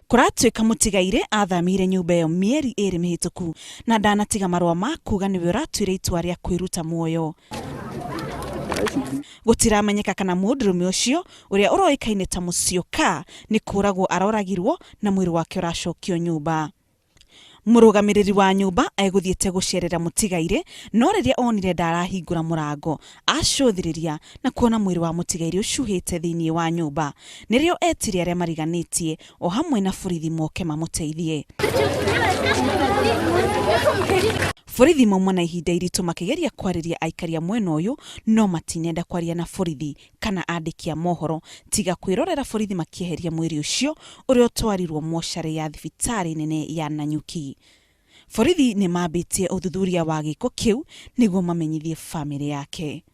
Kuratuika Mutigaire athamire nyumba iyo mieri 2 mihituku na ndanatiga marua ma kuga niwe uratuire itua ria kwiruta muoyo. Gutiramenyeka kana mundurume ucio uria uroikaine ta Musyoka ni kuragwo aroragirwo na mwiri wake uracokio nyumba. Murugamiriri wa nyumba eguthiete gucerera Mutigaire no riria onire ndarahingura murango acuthiriria na kuona mwiri wa Mutigaire ucuhite thiini wa nyumba nirio etire aria mariganitie o hamwe na borithi moke mamuteithie. Borithi mauma na ihinda iritu makigeria kwariria aikaria mwena uyu no matinenda kwaria na borithi kana andiki a mohoro tiga kwirorera borithi makieheria mwiri ucio uria utwarirwo mochari ya thibitari nene ya Nanyuki. Borithi ni mabitie uthuthuria wa giko kiu niguo mamenyithie family yake.